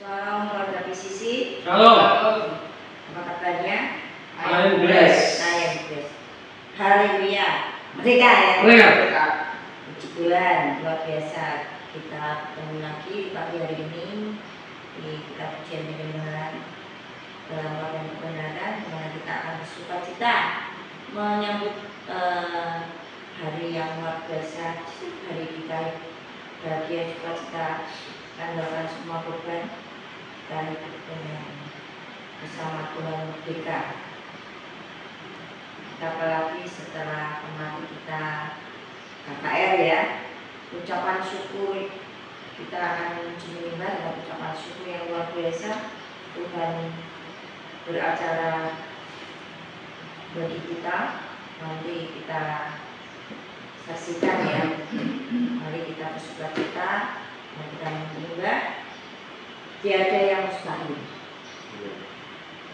Shalom keluarga PCC. Shalom. Apa kabarnya? I am blessed. I am blessed. Haleluya. Merdeka ya. Merdeka. Puji Tuhan, luar biasa kita ketemu lagi di pagi hari ini di kita pujian kebenaran dalam waktu kebenaran, dimana kita akan bersuka cita menyambut hari yang luar biasa, hari kita bahagia, sukacita, tanggalkan semua beban kita hidup dengan bersama Tuhan merdeka. Apalagi setelah kemarin kita KKR ya, ucapan syukur kita akan menyembah dengan ucapan syukur yang luar biasa. Tuhan beracara bagi kita, nanti kita saksikan ya. Mari kita bersuka cita, mari kita menyembah. Tiada yang mustahil.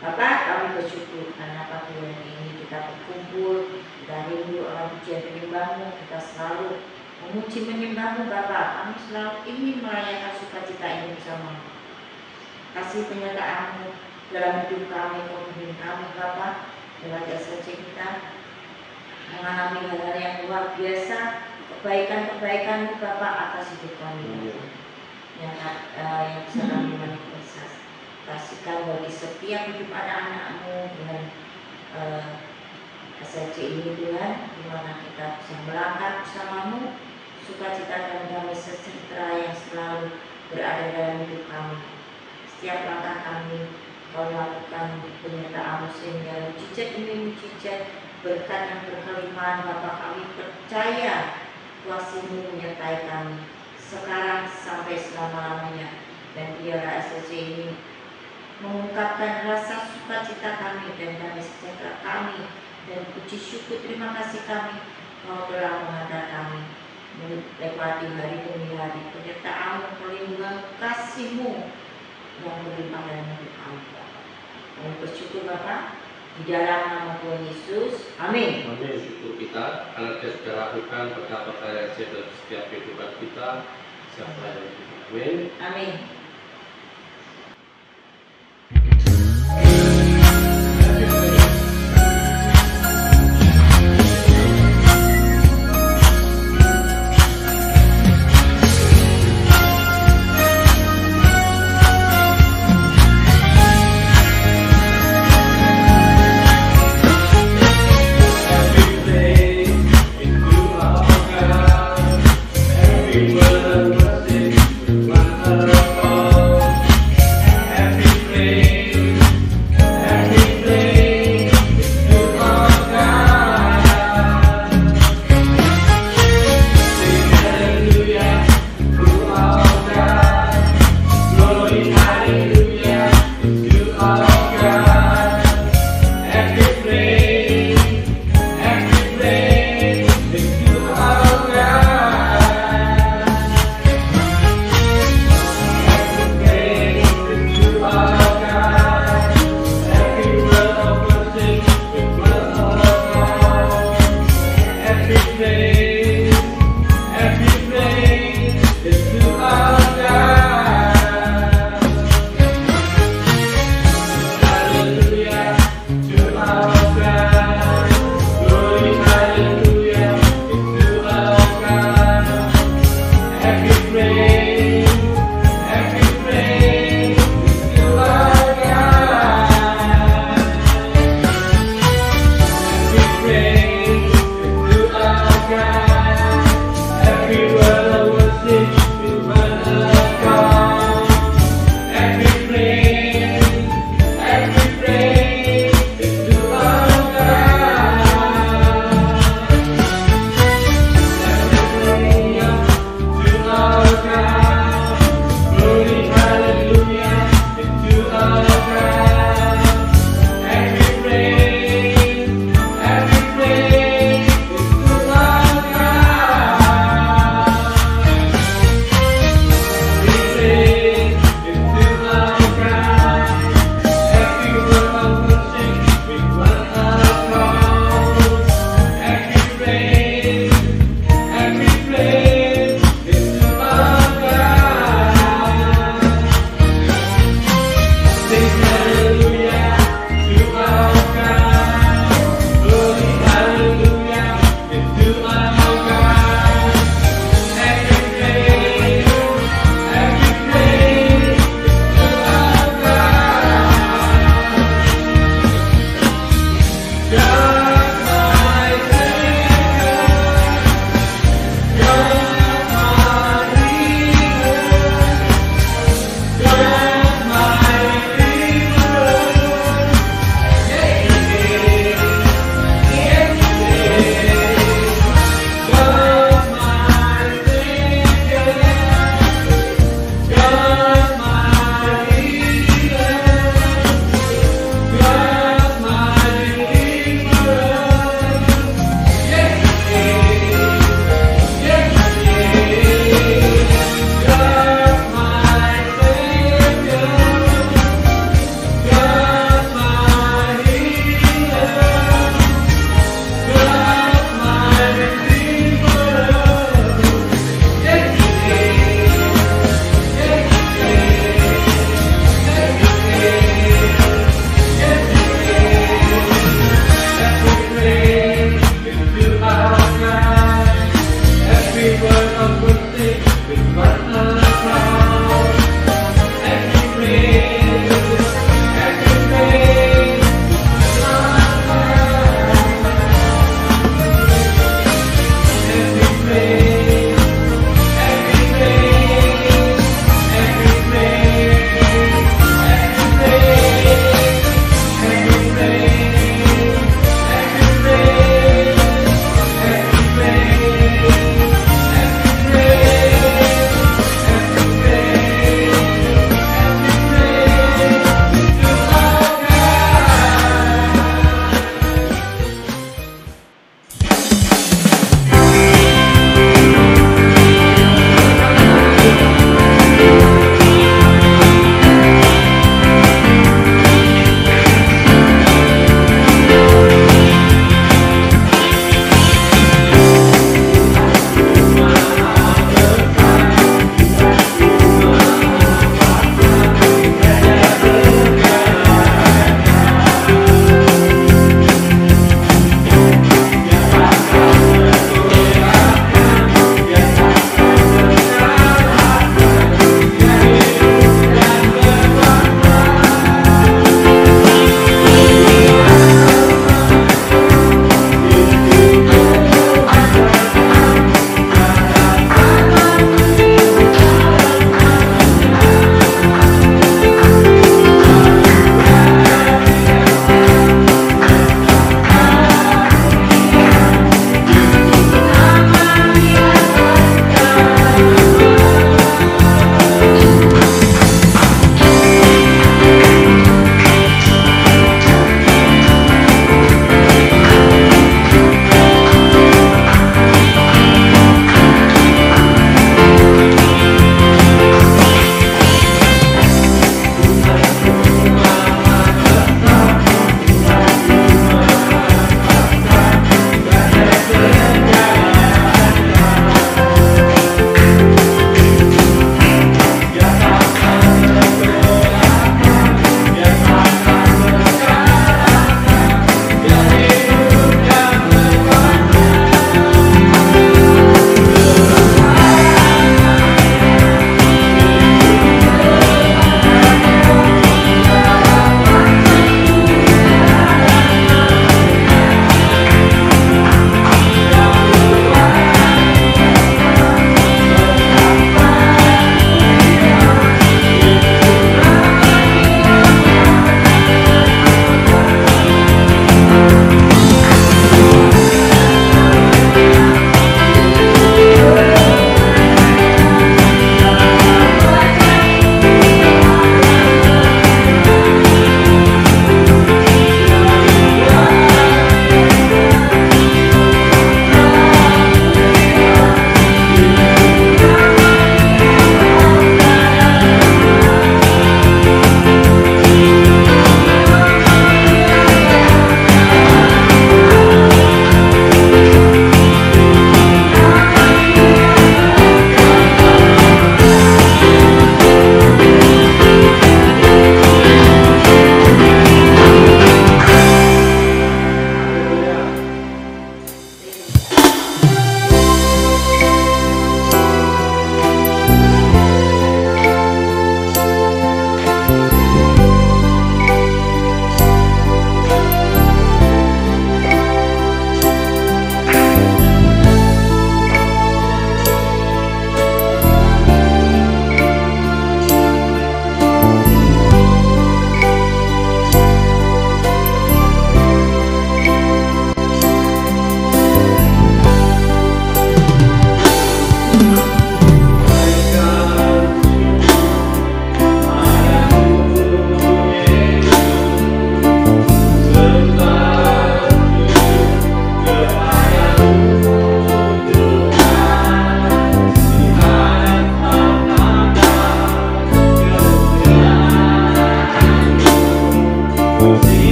Bapak, kami bersyukur karena pagi hari ini kita berkumpul, kita rindu akan pujian penyembahmu, kita selalu memuji menyembahmu Bapak. Kami selalu ingin merayakan sukacita ini bersama. Kasih penyertaanmu dalam hidup kami, pemimpin kami Bapak, dalam jasa kita mengalami hal-hal yang luar biasa, kebaikan-kebaikanmu Bapak atas hidup kami, yang bisa kami manifestasikan bagi setiap hidup anak-anakmu dengan SLC ini Tuhan, di mana kita bisa melangkah bersamamu, sukacita dan damai sejahtera yang selalu berada dalam hidup kami. Setiap langkah kami Kau lakukan penyertaan sehingga mujizat demi mujizat berkat yang berkelimpahan. Bapa, kami percaya kuasa-Mu menyertai kami sekarang sampai selama-lamanya, dan biarlah SLC ini mengungkapkan rasa sukacita kami dan damai sejahtera kami, dan puji syukur terima kasih kami Kau telah menghantar kami melewati hari demi hari. Penyertaan-Mu, perlindungan kasih-Mu yang berlimpah dalam hidup kami. Kami bersyukur Bapak di dalam nama Tuhan Yesus. Amin. Amin. Syukur kita karena Dia sudah lakukan perkara-perkara yang dalam setiap kehidupan kita. Siapa yang hidup. Amin. Amin. Every word I say, my heart.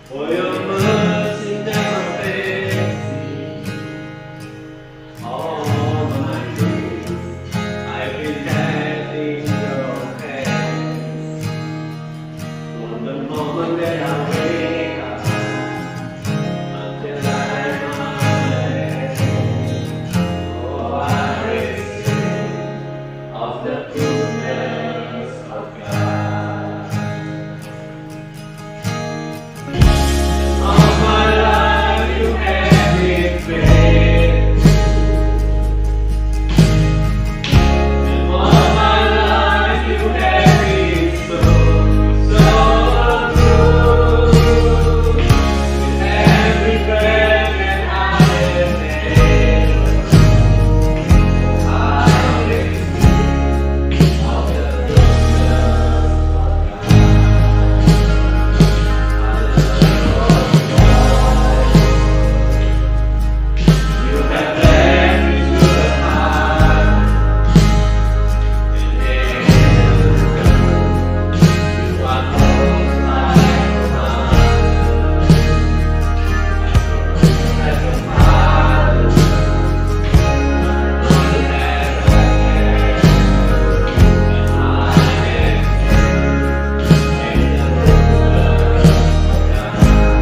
For your mercy never fails me. All my days I've been held in your hands. From the moment that I wake up until I lay my head, oh, I will sing of the goodness of God. All my life you have been faithful, and all my life you have been so true. With every breath that I have taken, I will sing of the goodness of You have led me to the heart, and there you are close like a mother, like a father, one that I care, and I am in the goodness of God.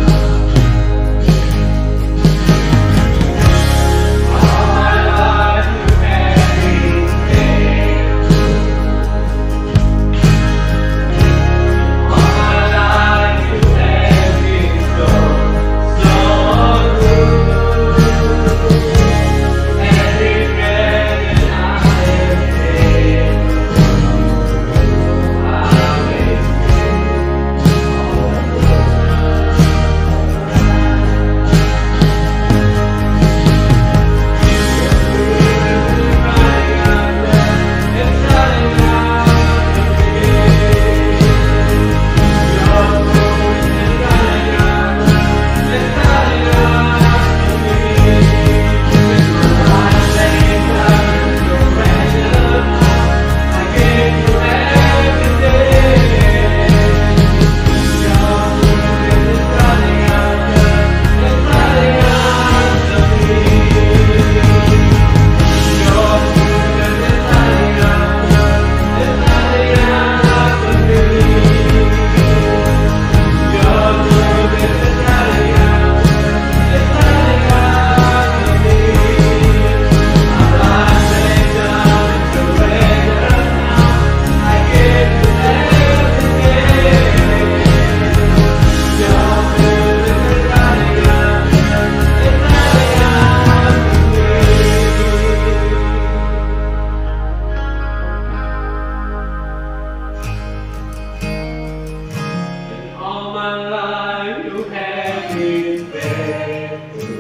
All my life you have been faithful. All my life you have been so good. Every breath that I have taken, I will All my life you have been faithful,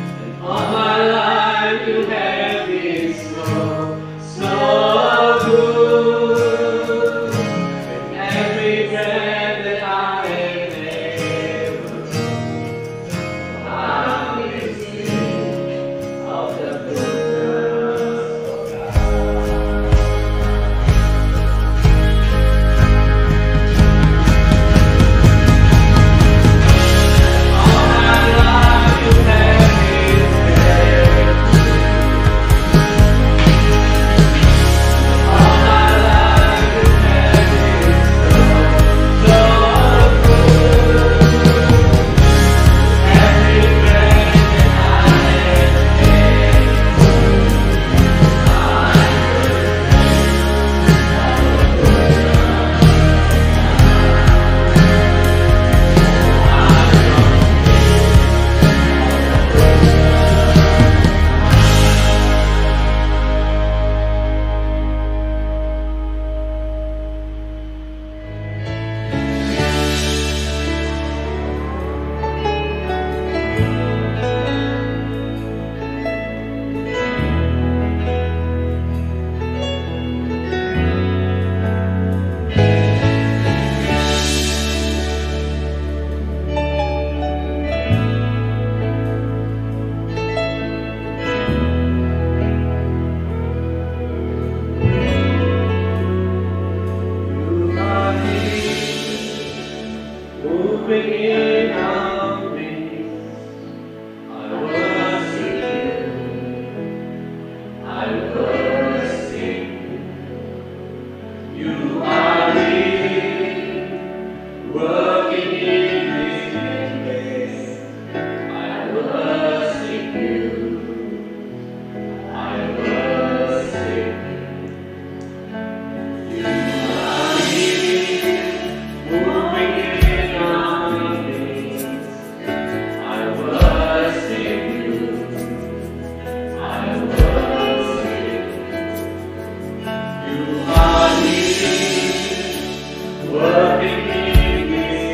and all my life you have been so good. And every breath that I have taken, I will sing of the goodness of God. moving in our midst. I worship you. I worship you. You are living, working in this place. I worship you. I worship you. You are living, moving in our midst. I worship you. I worship you. You are living, working in this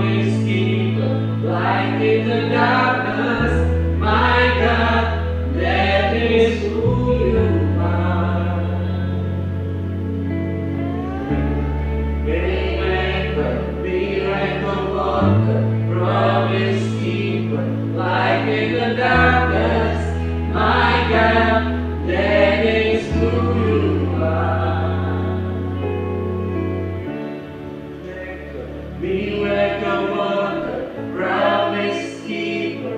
promise keeper, light in the darkness, my God, that is who you are. Waymaker, miracle worker, promise keeper, light in the darkness, my God, that is who you are. Miracle worker, promise keeper,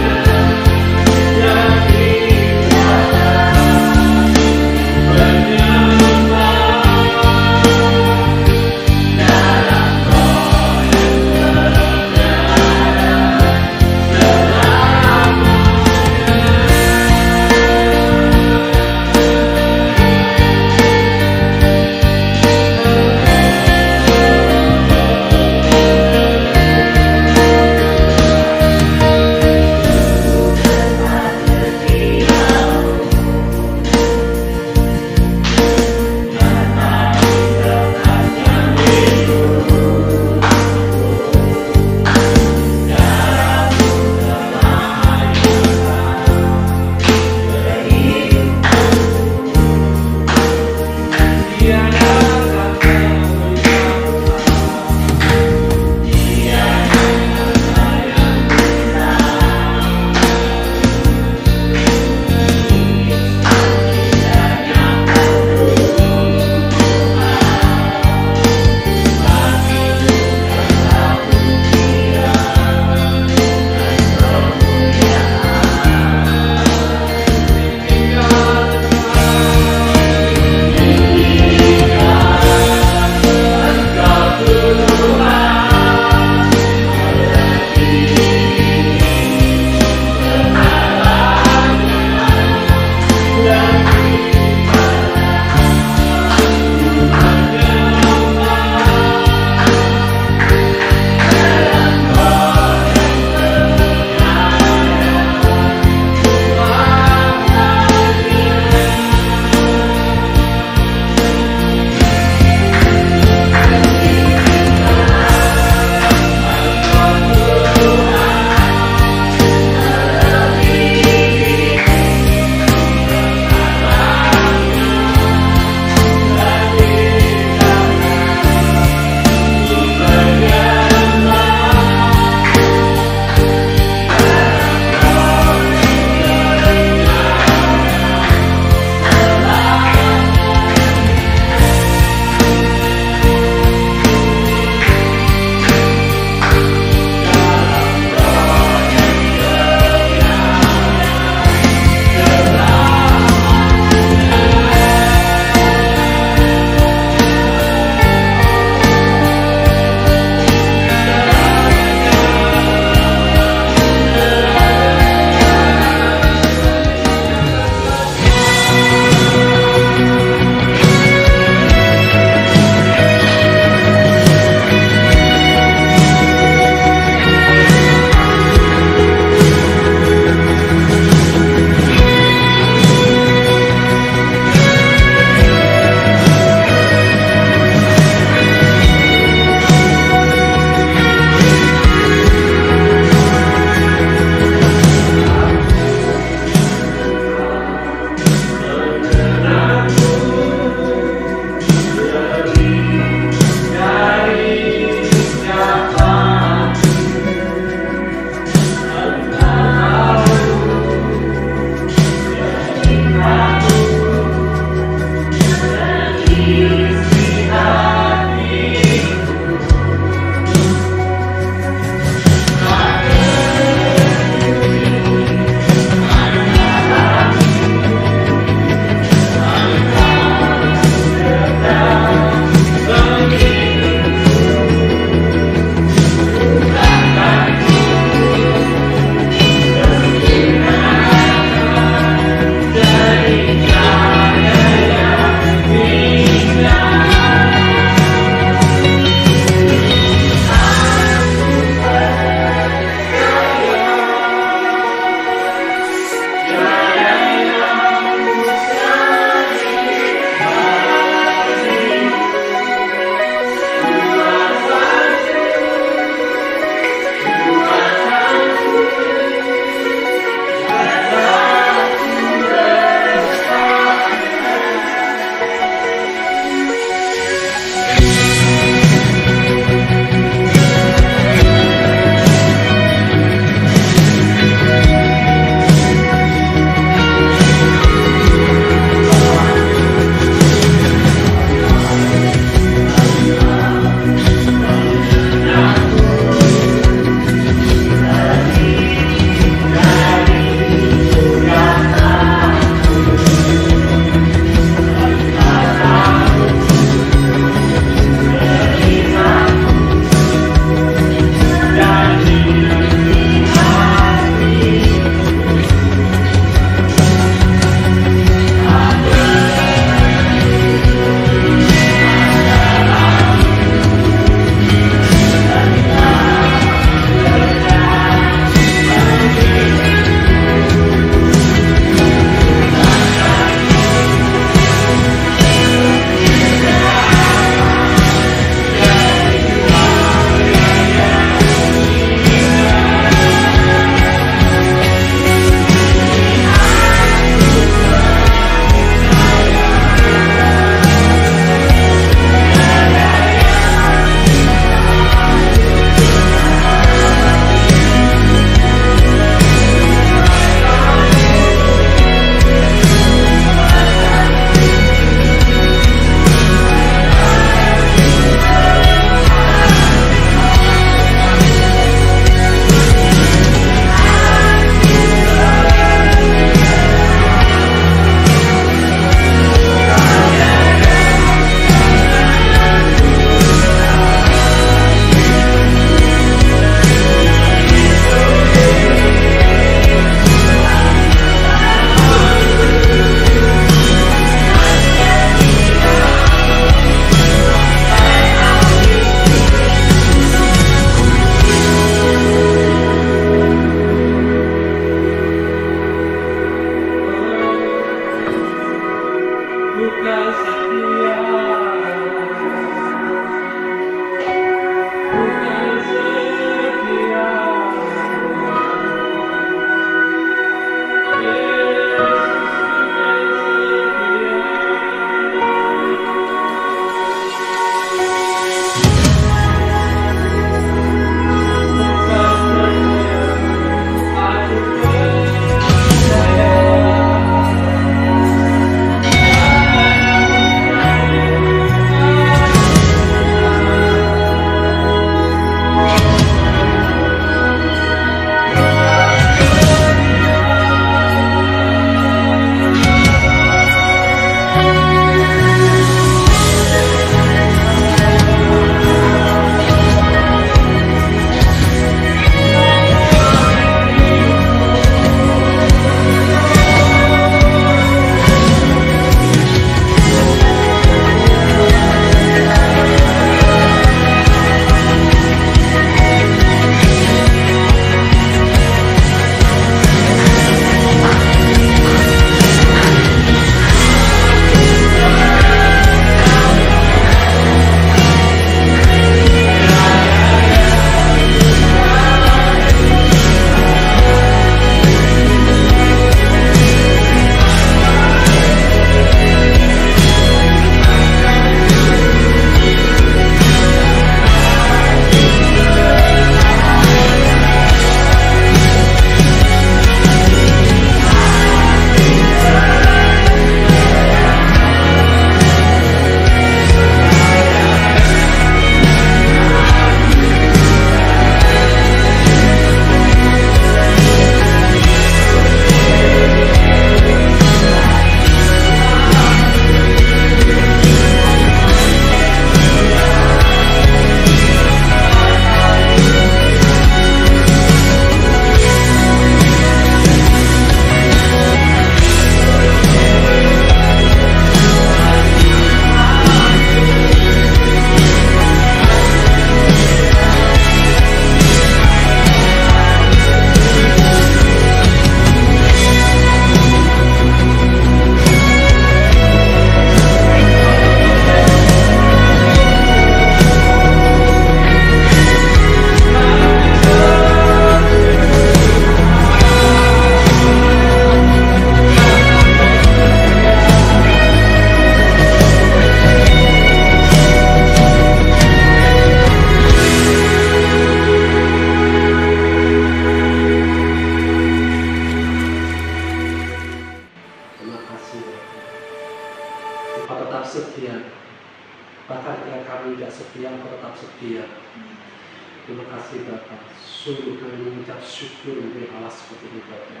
Terima kasih Bapa. Sungguh kami mengucap syukur untuk Allah seperti ini Bapa.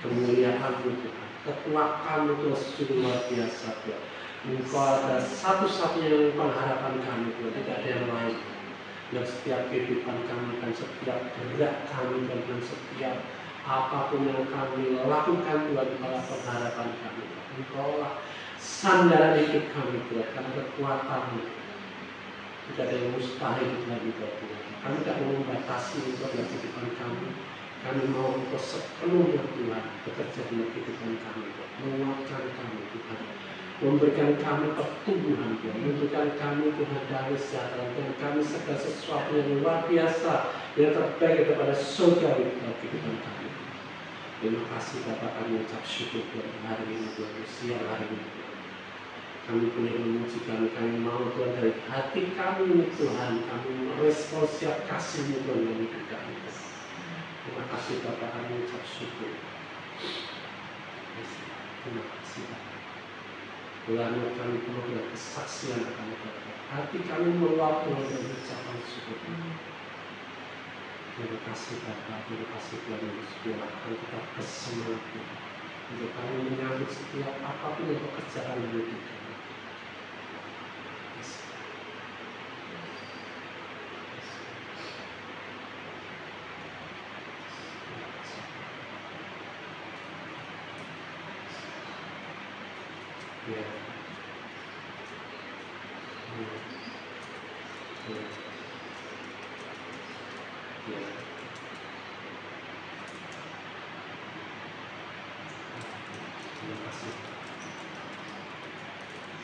Kemuliaan-Mu Tuhan, kekuatan-Mu Tuhan sungguh luar biasa Tuhan. Engkau ada satu-satunya yang pengharapan kami Tuhan, tidak ada yang lain. Dan setiap kehidupan kami dan setiap gerak kami dan setiap apapun yang kami lakukan Tuhan, adalah pengharapan kami. Engkaulah sandaran hidup kami Tuhan, karena kekuatan-Mu. Tidak ada yang mustahil Tuhan Tuhan. Kami tidak mau membatasi untuk kehidupan kami. Kami mau untuk sepenuhnya Tuhan bekerja dalam kehidupan kami, menguatkan kami Tuhan, memberikan kami pertumbuhan Tuhan, memberikan kami Tuhan damai sejahtera dan kami segala sesuatu yang luar biasa yang terbaik daripada surga dalam kehidupan kami. Terima kasih Bapak, kami ucap syukur Tuhan hari ini Tuhan, siang hari ini Tuhan. Kami boleh memuji kami mau Tuhan dari hati kami ini Tuhan, kami merespon siap kasih-Mu Tuhan dalam hidup kami. Terima kasih Bapak, kami ucap syukur. Terima kasih Bapak. Ulama kami penuh dengan kesaksian akan Bapak. Hati kami meluap dengan ucapan syukur. Terima kasih Bapak, terima kasih Tuhan Yesus Tuhan akan kita bersemangat untuk kami menyambut setiap apapun yang pekerjaan dalam hidup kami. Ya.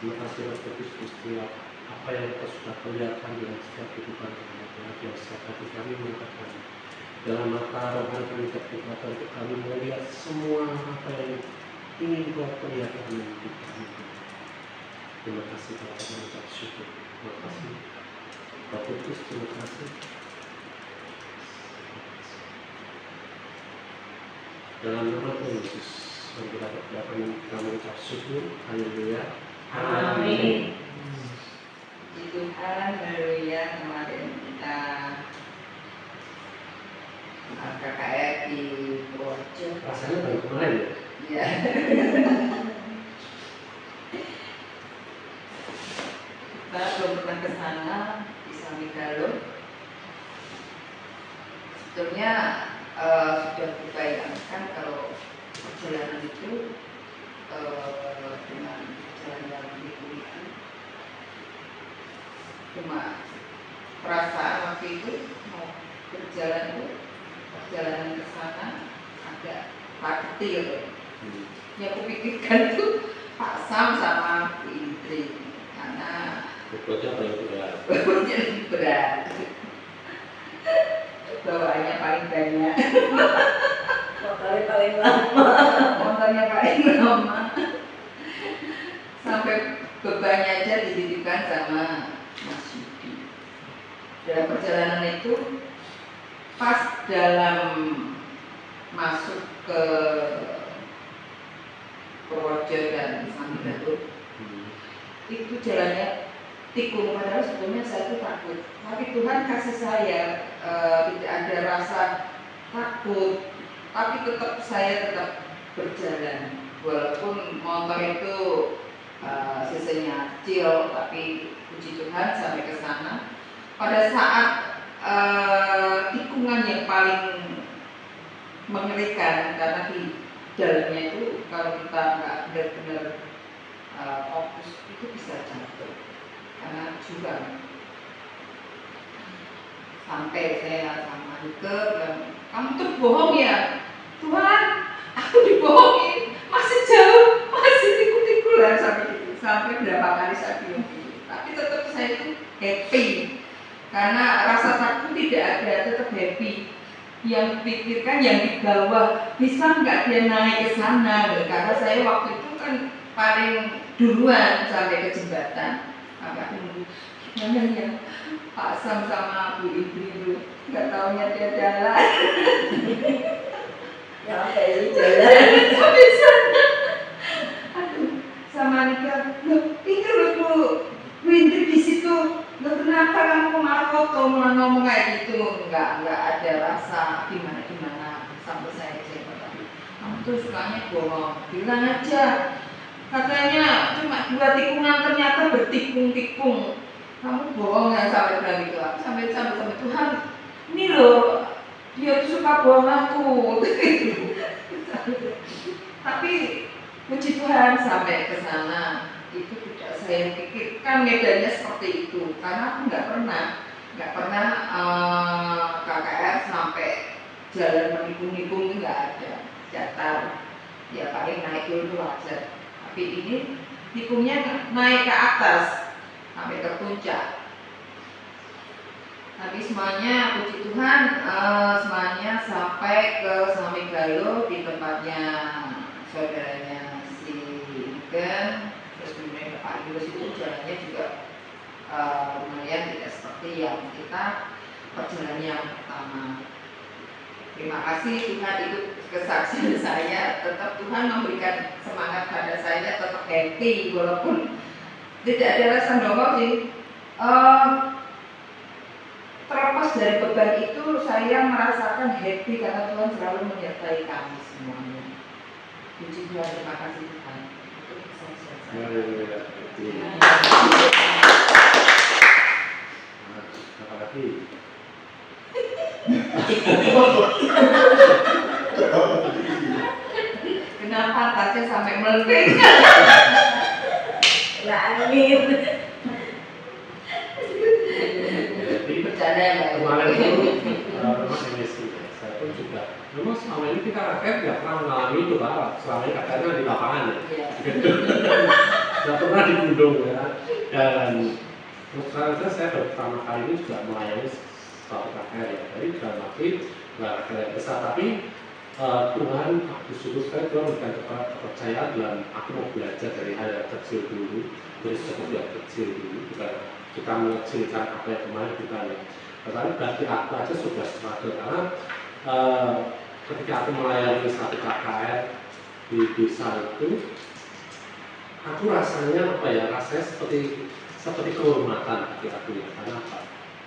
Terima kasih Bapak Kristus, apa yang Kau sudah perlihatkan dalam setiap kehidupan kami, Tuhan, setiap hati kami mengatakan dalam mata rohani kami terbuka untuk kami melihat semua apa yang ingin Kau perlihatkan dalam hidup kami. Terima kasih Bapak, mengucap syukur. Terima kasih Bapak Kristus, terima kasih. Dalam nama Tuhan Yesus, dapat kami ucap syukur. Haleluya. Amin. Puji Tuhan, haleluya. Kemarin kita KKR di Purworejo. Rasanya baru kemarin ya? Iya. Kita belum pernah ke sana di Samigalo. Sebetulnya sudah dibayangkan kalau perjalanan itu dengan jalan-jalan itu, cuma perasaan waktu itu mau perjalanan ke sana agak takut gitu. Yang aku pikirkan itu Pak Sam sama Bu Indri, karena bobotnya paling berat. bobotnya lebih berat, bawaannya paling banyak, Motornya paling lama. motornya paling lama, sampai bebannya aja dititipkan sama Mas Yudi. Dalam perjalanan itu, pas dalam masuk ke Purworejo dan Samigalo, itu jalannya tikung, padahal sebelumnya saya itu takut. Tapi Tuhan kasih saya tidak ada rasa takut, tapi saya tetap berjalan. Walaupun motor itu sisanya kecil, tapi puji Tuhan sampai ke sana. Pada saat tikungan yang paling mengerikan, karena di dalamnya itu kalau kita nggak benar-benar fokus itu bisa jatuh karena jurang. Sampai saya sama Nike bilang, kamu tuh bohong ya Tuhan, aku dibohongin, masih jauh, masih tikul-tikulan sampai berapa kali saya bilang gitu. Tapi tetap saya itu happy karena rasa takut tidak ada, tetap happy. Yang pikirkan yang di bawah bisa nggak dia naik ke sana, karena saya waktu itu kan paling duluan sampai ke jembatan. Agak nunggu gimana ya Pak Sam sama Bu Indri itu, nggak taunya dia jalan. Sampai jalan. Sampai sana. Aduh, sama Nika, loh itu loh Bu Indri di situ Loh kenapa kamu malah foto malah ngomong kayak gitu? Enggak ada rasa gimana sampai saya kecewa tadi. Kamu tuh sukanya bohong. Bilang aja. Katanya cuma 2 tikungan ternyata bertikung-tikung. Kamu bohong ya sampai bilang gitu. Aku sampai Tuhan. Ini loh dia tuh suka bohong aku. Tapi puji Tuhan sampai ke sana. Itu tidak saya pikirkan medannya seperti itu karena aku nggak pernah KKR sampai jalan menikung-nikung, nggak ada datar ya, paling naik dulu wajar, tapi ini nikungnya naik ke atas sampai ke puncak. Tapi semuanya puji Tuhan, semuanya sampai ke Samigalo di tempatnya saudaranya si Iken. Terus kemudian ke Pak Yunus itu jalannya juga lumayan tidak seperti yang kita perjalanan yang pertama. Terima kasih Tuhan, itu kesaksian saya. Tetap Tuhan memberikan semangat pada saya, tetap happy walaupun tidak ada rasa nongol sih. Terlepas dari beban itu, saya merasakan happy karena Tuhan selalu menyertai kami semuanya. Puji Tuhan, terima kasih Tuhan. Itu kesaksian saya. Apalagi kenapa tasnya sampai melengking? Lah angin. Bercanda ya Mbak. kemarin itu memang MSc saya pun juga memang selama ini kita rakyat nggak pernah mengalami itu Pak. Selama ini katanya di lapangan ya, nggak pernah di gunung ya. Dan terus terang saya baru pertama kali ini juga melayani suatu KKR ya. Jadi dalam arti nggak KKR besar, tapi Tuhan disuruh saya, Tuhan memberikan kepercayaan dan aku mau belajar dari hal yang kecil dulu, dari sesuatu yang kecil dulu, bukan kita mengecilkan apa yang kemarin kita lihat. Tetapi bagi aku aja sudah struggle karena ketika aku melayani satu KKR di desa itu, aku rasanya apa ya? Rasanya seperti kehormatan bagi aku ya. Karena apa?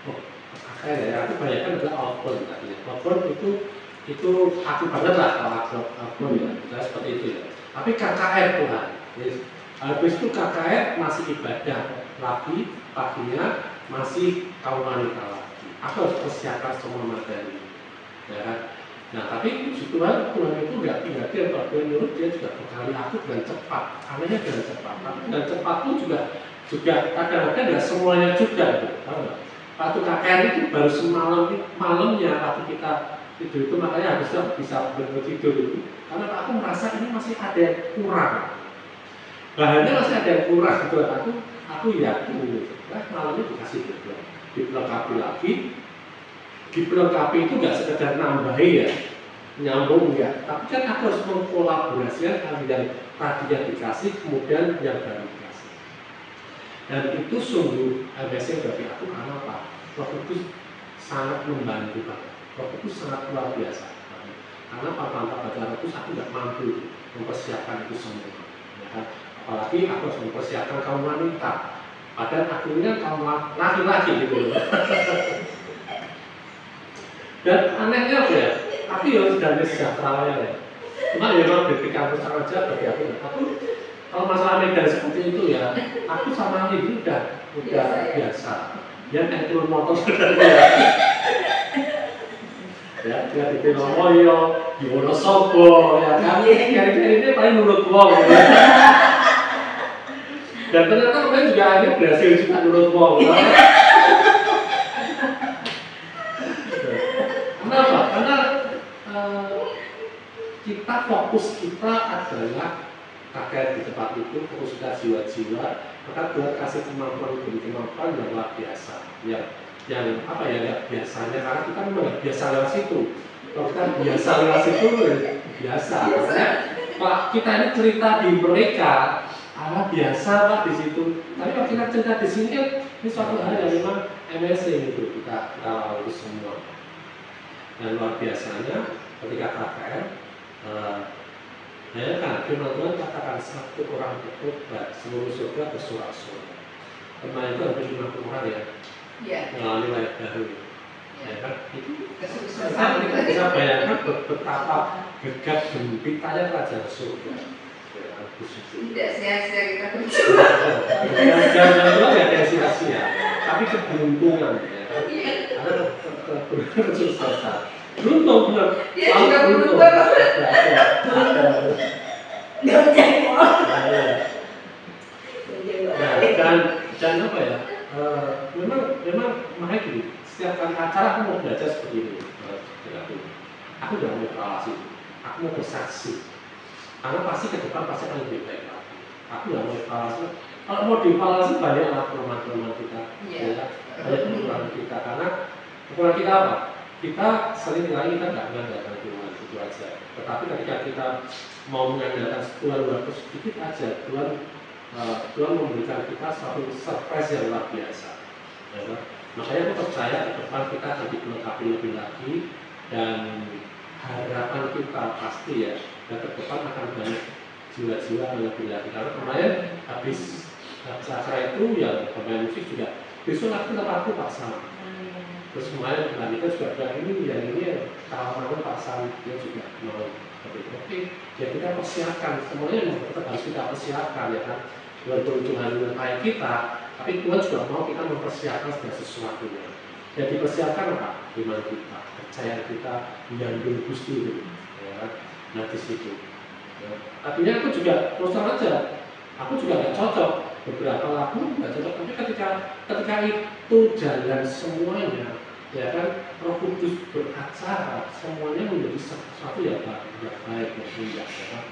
Oh, KKR ya. Aku bayangkan adalah outbound tadinya. Outbound itu aku banget lah kalau outbound ya. Saya seperti itu ya. Tapi KKR Tuhan. Habis itu KKR masih ibadah lagi, paginya masih kaum wanita lagi. Aku harus persiapkan semua materi. Ya. Nah, tapi puji Tuhan itu nggak tinggal dia, kalau dia nyuruh dia juga berkali aku dengan cepat. Anehnya dengan cepat. Tapi dengan cepat pun juga kadang-kadang nggak semuanya juga. Waktu KKR itu baru malamnya waktu kita tidur itu, makanya harusnya bisa benar tidur itu. Karena aku merasa ini masih ada yang kurang. Bahannya masih ada yang kurang gitu. Aku yakin gitu. Malamnya dikasih gitu. Dilengkapi lagi. Dilengkapi itu nggak sekedar nambahi ya, nyambung ya, tapi kan aku harus mengkolaborasikan yang tadinya dikasih kemudian yang baru dikasih. Dan itu sungguh MSc bagi aku karena apa? Waktu itu sangat membantu banget. Waktu itu sangat luar biasa. Karena tanpa baca itu aku nggak mampu mempersiapkan itu semua. Ya, apalagi aku harus mempersiapkan kaum wanita. Padahal akhirnya kaum laki-laki gitu. Dan anehnya apa ya, tapi ya sudah sejahtera ya. Cuma ya memang BPK aku saja bagi aku kalau masalah medan seperti itu ya, aku sama ini udah biasa. Dia naik turun motor sudah ya, dia di Pilomoyo, di Wonosobo, ya kan. Kali-kali ini paling nurut wong. Dan ternyata kemarin juga akhirnya berhasil juga nurut wong. Kenapa? Karena kita fokus kita adalah KKR di tempat itu, fokus kita jiwa-jiwa, maka Tuhan kasih kemampuan yang luar biasa, yang apa ya biasanya, karena kita memang biasa lewat situ. Kalau kita biasa lewat situ biasa. Pak kita ini cerita di mereka, biasa Pak di situ. Tapi kalau kita cerita di sini kan ini suatu hal yang memang MSc itu kita lalui semua. Dan luar biasanya ketika KKR, kan firman Tuhan katakan satu orang bertobat seluruh surga bersorak-sorai. kemarin itu hampir 50 hari ya, Iya. mengalami lahir baru. Ya kan? Itu Kesuksesan. kita bisa bayangkan betapa gegap gempitanya kerajaan surga. Ya, Tidak sia-sia kita berjuang. jangan bilang ya ada sia-sia, tapi keberuntungan ya kan? Iya. Ada kesuksesan. Beruntung benar. Dia juga beruntung. Nggak menjadi orang. Dan apa ya? Memang makanya gini. Setiap kali acara aku mau belajar seperti ini. Aku udah mau evaluasi, aku mau bersaksi. Karena pasti ke depan pasti akan lebih baik lagi. Aku udah mau evaluasi. Kalau mau dievaluasi banyak lah kelemahan-kelemahan kita, Iya. banyak kekurangan kita. Karena kekurangan kita apa? Kita sering kali kita nggak mengandalkan Tuhan itu aja. Tetapi ketika kita mau mengandalkan Tuhan bagus sedikit aja, Tuhan memberikan kita suatu surprise yang luar biasa. Ya, kan? Makanya aku percaya ke depan kita akan dilengkapi lebih lagi dan harapan kita pasti ya, dan ke depan akan banyak jiwa-jiwa yang lebih lagi. Karena kemarin habis acara itu yang pemain musik juga besok lagi tempatku Pak Sam. Terus kemarin kita juga bilang ini yang ini kalau mau Pak Sam dia juga mau oke, ya kita persiapkan semuanya yang tetap harus kita persiapkan ya kan. Walaupun Tuhan menyertai kita, tapi Tuhan juga mau kita mempersiapkan segala sesuatunya. Jadi dipersiapkan apa? Iman kita, percaya kita yang dulu Gusti itu, ya kan? Nah di situ. Ya. Artinya aku juga terus terang aja, aku juga nggak cocok beberapa lagu nggak cocok. Tapi ketika itu jalan semuanya, ya kan? Roh Kudus beracara, semuanya menjadi sesuatu yang baik, yang indah, ya kan?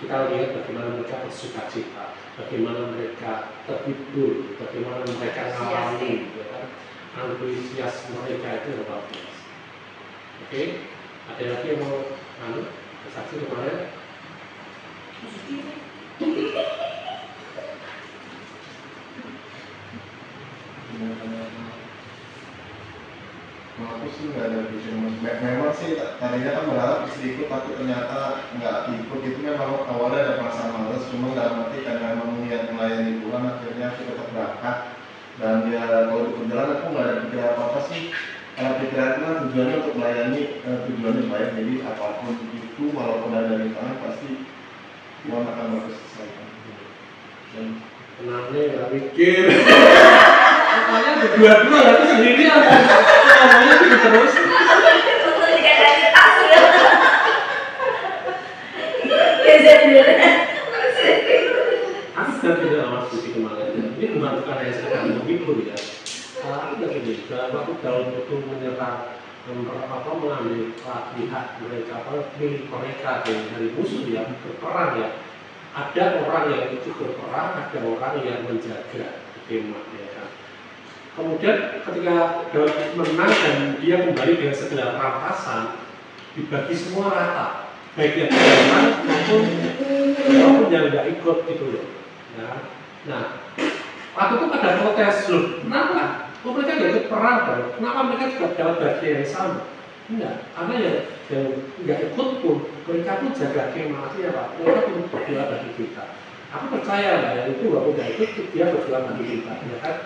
Kita lihat bagaimana mereka bersukacita, bagaimana mereka terhibur, bagaimana mereka mengalami, ya kan? Antusias mereka itu luar biasa. Oke, ada lagi yang mau bersaksi kemarin? Aku sih nggak ada vision. Memang sih tadinya kan berharap bisa ikut, tapi ternyata nggak ikut. Itu memang awalnya ada perasaan malas, cuma dalam arti karena memang niat melayani Tuhan, akhirnya aku tetap berangkat. Dan ya kalau di perjalanan aku nggak ada pikiran apa-apa sih. Karena pikiran itu kan tujuannya untuk melayani, tujuannya baik. Jadi apapun itu, walaupun ada rintangan, pasti Tuhan akan berselesaikan. Dan Kenalnya nggak mikir. Pokoknya berdua-dua tapi sendiri aja. Ngomongnya gitu terus. Untuk dikasih tas ya. Aku sudah tidak Mas Budi kemarin. Ini bukan hanya sekedar menghibur ya. Aku sudah gini, dalam waktu tahun itu menyerang mengambil pihak mereka, milik mereka dari musuh yang berperang ya. Ada orang yang ikut berperang, ada orang yang menjaga kemah ya kan. Kemudian ketika Daud menang dan dia kembali dengan segala rampasan, dibagi semua rata, baik yang menang maupun yang tidak ikut gitu loh. Ya. Nah, waktu itu pada protes loh, kenapa? Oh mereka tidak ikut perang, kenapa mereka juga dapat bagian yang sama? Enggak, karena yang nggak ikut pun mereka pun jaga kemah ya Pak. Mereka pun berjuang bagi kita. Aku percaya lah yang itu walaupun nggak ikut dia berjuang bagi kita, ya kan?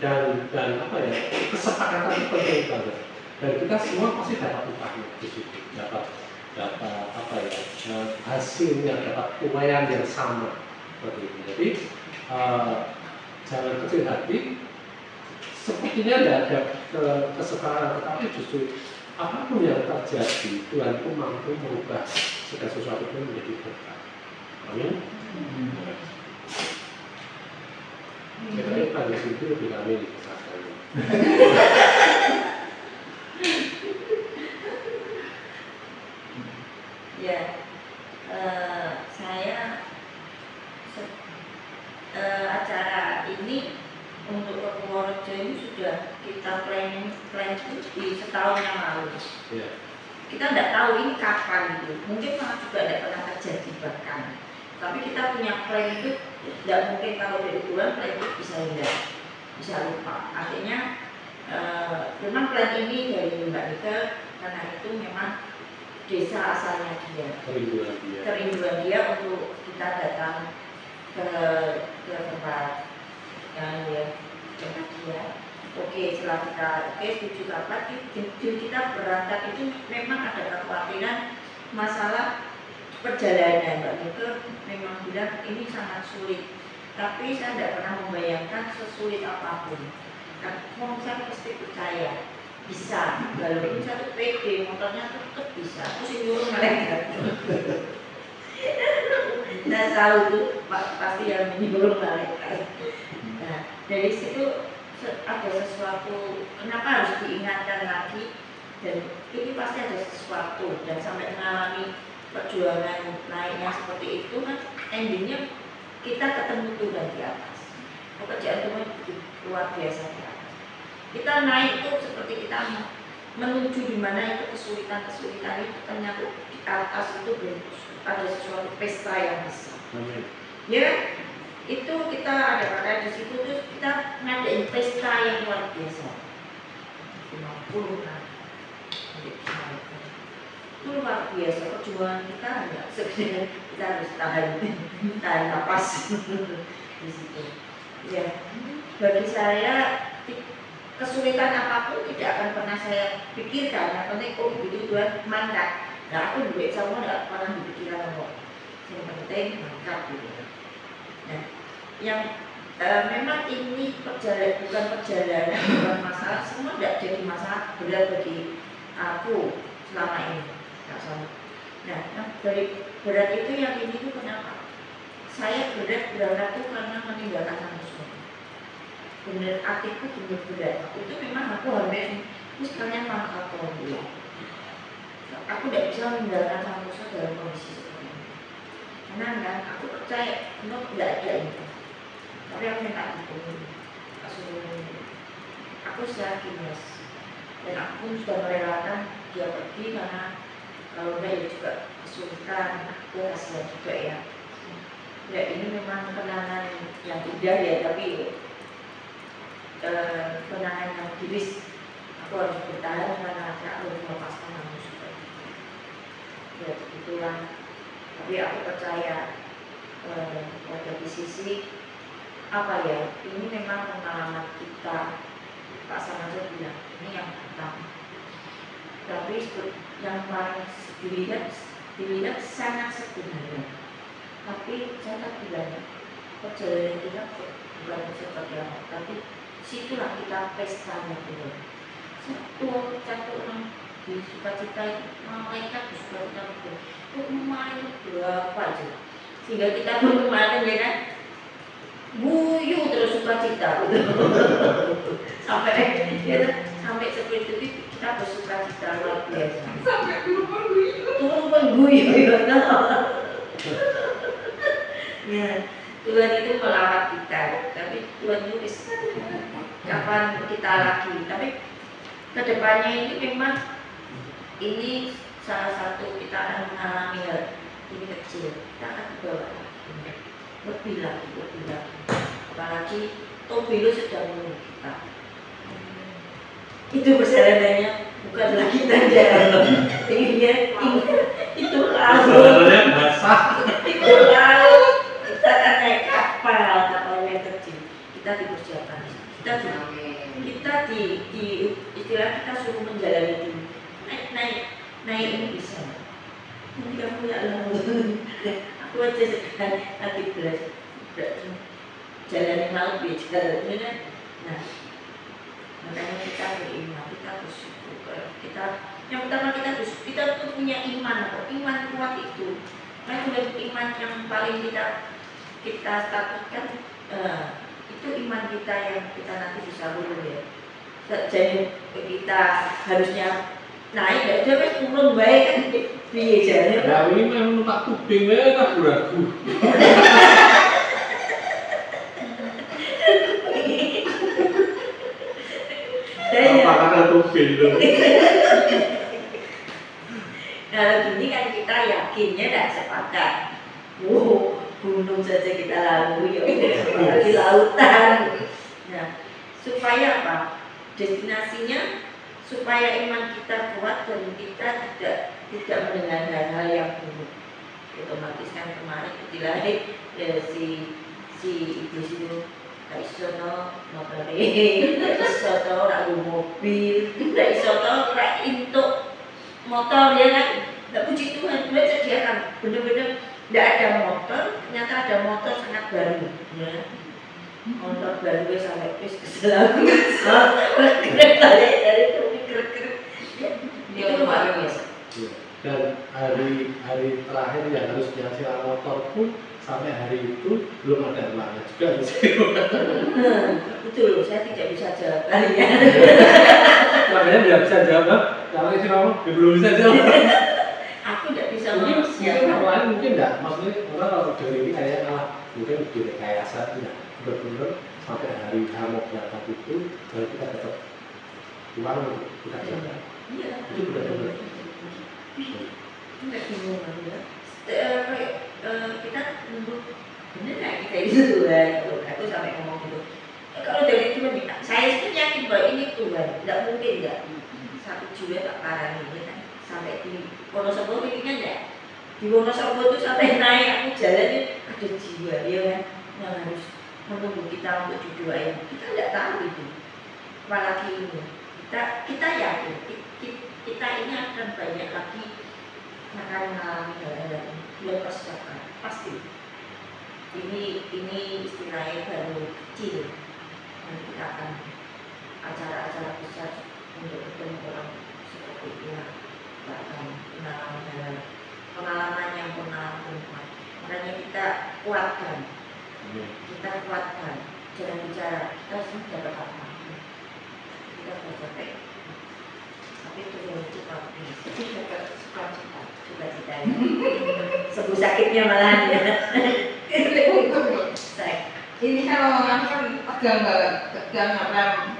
Dan apa ya, kesepakatan itu penting banget. Dan kita semua pasti dapat upahnya di situ, dapat apa ya, hasilnya, dapat upaya yang sama seperti itu. Jadi jangan kecil hati. Sepertinya tidak ada kesepakatan, tetapi justru apapun yang terjadi, Tuhan pun mampu merubah segala sesuatu itu menjadi berkah. Amin. Kita pada situ lebih kami disesatkan. Ya, saya acara ini untuk ke Purworejo ini sudah kita plan di setahun yang lalu. Ya. Kita tidak tahu ini kapan gitu. Mungkin malah juga tidak pernah terjadi bahkan. Tapi kita punya plan itu tidak mungkin kalau dari Tuhan plan itu bisa indah, bisa lupa. Artinya memang plan ini dari Mbak Nika karena itu memang desa asalnya dia. Kerinduan dia untuk kita datang ke tempat yang dia ya. Oke, setelah kita setuju kapan kita berangkat itu memang ada kekhawatiran masalah perjalanan. Mbak Nike memang bilang ini sangat sulit, tapi saya tidak pernah membayangkan sesulit apapun. Karena saya pasti percaya bisa, walaupun satu PD motornya tetap bisa. Aku sih nyuruh malaikat. Nah tahu tuh pasti yang menyuruh malaikat. Nah dari situ ada sesuatu, kenapa harus diingatkan lagi, dan ini pasti ada sesuatu, dan sampai mengalami perjuangan naiknya seperti itu kan endingnya kita ketemu Tuhan di atas. Pekerjaan Tuhan itu luar biasa di atas. Kita naik itu seperti kita menuju di mana itu kesulitan itu ternyata di atas itu ada sesuatu pesta yang besar. Ya, itu kita ada di situ terus kita ngadain pesta yang luar biasa. 50 hari. Itu luar biasa perjuangan kita hanya sebenarnya kita harus tahan napas di situ. Ya, bagi saya kesulitan apapun tidak akan pernah saya pikirkan. Yang penting begitu Tuhan mantap. Nah aku duit sama nggak pernah dipikiran kok. Yang penting mantap gitu. Nah, yang memang ini bukan perjalanan, bukan masalah, semua tidak jadi masalah berat bagi aku selama ini. Nah, dari berat itu yang ini tuh kenapa? Saya berangkat itu karena meninggalkan sang suami. Benar, artiku benar berat. Itu memang aku harus sekalian mangkat dulu. Aku tidak bisa meninggalkan sang suami dalam kondisi seperti ini. Karena kan aku percaya tidak ada itu. Tapi aku minta dukung, aku yakin Mas, dan aku pun sudah merelakan dia pergi karena kalau enggak ya juga kesulitan, aku kasihan juga ya. Ya ini memang kenangan yang indah ya, tapi kenangan yang tiris. Aku harus bertahan karena aku harus melepaskan kamu seperti itu. Ya begitulah. Tapi aku percaya pada di sisi apa ya, ini memang pengalaman kita. Pak Samaja bilang ini yang pertama, tapi yang paling dilihat sangat sederhana, tapi saya bilang perjalanan kita bukan seperti apa, tapi situlah kita pestanya dulu. Satu orang di sukacita malaikat di sukacita itu kemarin berapa aja, sehingga kita pun kemarin ya kan buyu terus sukacita sampai sampai seperti itu kita bersukacita luar biasa Sampai turun guyu ya. Tuhan itu melawat kita, tapi Tuhan itu kapan kita lagi, tapi kedepannya ini memang ini salah satu kita akan mengalami hal ini kecil, kita akan dibawa lebih lagi, apalagi Tobilo sedang menunggu kita. Itu perjalanannya bukan lagi tanda, itu laut, itu laut. Kita akan naik kapal yang kecil. Kita dipersiapkan, kita di istilah kita suruh menjalani dulu. Naik ini bisa. Nanti kamu ya laut. Aku aja sekarang hati belas jalanin laut bicara kan. Nah, makanya kita beriman, kita bersyukur. Yang pertama kita tuh punya iman kuat itu. Karena iman yang paling kita statuskan itu iman kita yang kita nanti bisa lulus ya. Jadi kita harusnya naik, dia wis turun baik kan piye jane. Lah ini memang numpak tubing wae tak ragu. Apa kata tubing itu? Kalau gini kan kita yakinnya tidak sepakat. Gunung saja kita lalui ya di lautan. Nah, supaya apa? Destinasinya supaya iman kita kuat dan kita tidak mendengar hal-hal yang buruk. Otomatis kan kemarin ketika si iblis itu gak iso no motor gak iso to ora mobil, gak iso to ora entuk motor ya kan. Gak puji Tuhan, Tuhan sediakan bener-bener tidak ada motor, ternyata ada motor sangat baru ya. Motor baru sampai bis kesel dari kerek itu luar biasa. Dan hari terakhir yang harus dihasilkan motor pun sampai hari itu belum ada uangnya juga. Betul, saya tidak bisa jawab ya. Makanya tidak bisa jawab, karena isi kamu belum bisa jawab. Aku tidak bisa mungkin awalnya mungkin tidak, maksudnya orang kalau dari ini kayaknya kalah mungkin direkayasa tidak benar-benar sampai hari kamu berangkat itu baru kita dapat uang untuk kita jalan. Iya, itu benar-benar. Enggak bingung ya. Kita menurut benar nggak kita itu Tuhan? Aku sampai ngomong gitu. Kalau dari Tuhan, saya pun yakin bahwa ini Tuhan. Tidak mungkin nggak satu jiwa tak parah ini kan. Sampai di Wonosobo ini kan ya. Di Wonosobo itu sampai naik aku jalan itu ada jiwa ya kan yang harus menunggu kita untuk didoain. Kita tidak tahu itu. Apalagi ini. Kita yakin kita ini akan banyak lagi mengalami hal-hal yang persiapkan pasti. Ini istilahnya baru kecil. Nanti kita akan acara-acara besar untuk bertemu orang seperti itu. Bahkan pengalaman yang pengalaman. Makanya kita kuatkan. Jangan bicara kita sudah dapat apa. Kita sudah capek. Tapi itu yang cepat. Itu suka-cita. Sembuh sakitnya malah ya. Ini kalau orang kan tegang banget, tegang.